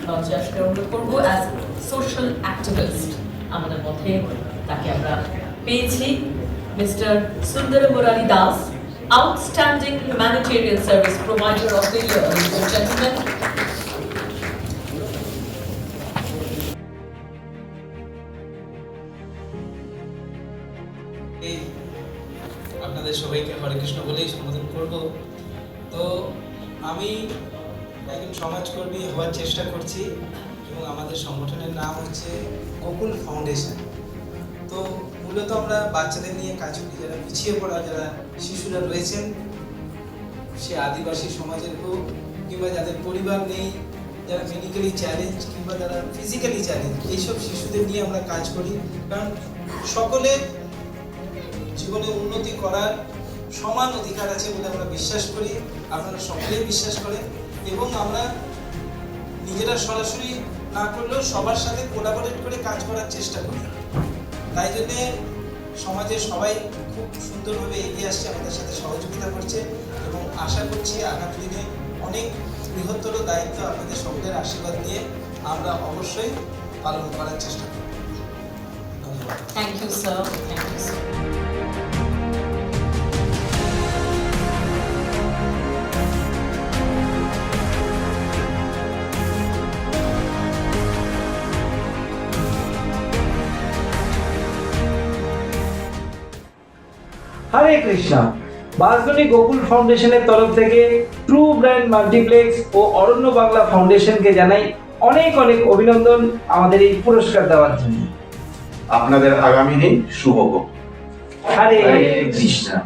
লঞ্চে আসতে অনুরোধ করবো। অ্যাজ সোশ্যাল অ্যাক্টিভিস্ট আমাদের মধ্যে তাকে আমরা পেয়েছি, মিস্টার সুন্দর Murari Das, outstanding humanitarian service provider of the year. Ladies and gentlemen, আপনাদের সবাইকে হরে কৃষ্ণ বলেই সম্বোধন করব। তো আমি একজন সমাজকর্মী হওয়ার চেষ্টা করছি এবং আমাদের সংগঠনের নাম হচ্ছে গোকুল ফাউন্ডেশন। তো মূলত আমরা বাচ্চাদের নিয়ে কাজ করি, যারা পিছিয়ে পড়া যারা শিশুরা রয়েছেন, সে আদিবাসী সমাজের হোক কিংবা যাদের পরিবার নেই, যারা মেডিকেলি চ্যালেঞ্জ কিংবা যারা ফিজিক্যালি চ্যালেঞ্জ, এইসব শিশুদের নিয়ে আমরা কাজ করি। কারণ সকলে জীবনে উন্নতি করার সমান অধিকার আছে বলে আমরা বিশ্বাস করি, আপনারা সকলেই বিশ্বাস করেন এবং আমরা নিজেরা সরাসরি না করলেও সবার সাথে কোলাবোরেট করে কাজ করার চেষ্টা করি। তাই জন্যে সমাজের সবাই খুব সুন্দরভাবে এগিয়ে আসছে, আমাদের সাথে সহযোগিতা করছে এবং আশা করছি আগামী দিনে অনেক বৃহত্তর দায়িত্ব আপনাদের সকলের আশীর্বাদ নিয়ে আমরা অবশ্যই পালন করার চেষ্টা করব। ধন্যবাদ। Thank you sir, thank you sir. Hare Krishna. বাসগণি গোকুল ফাউন্ডেশনের তরফ থেকে ট্রু ব্র্যান্ড মাল্টিপ্লেক্স ও অরণ্য বাংলা ফাউন্ডেশনকে জানাই অনেক অনেক অভিনন্দন আমাদের এই পুরস্কার দেওয়ার জন্য। আপনাদের আগামী দিন শুভ হোক। হরে কৃষ্ণা।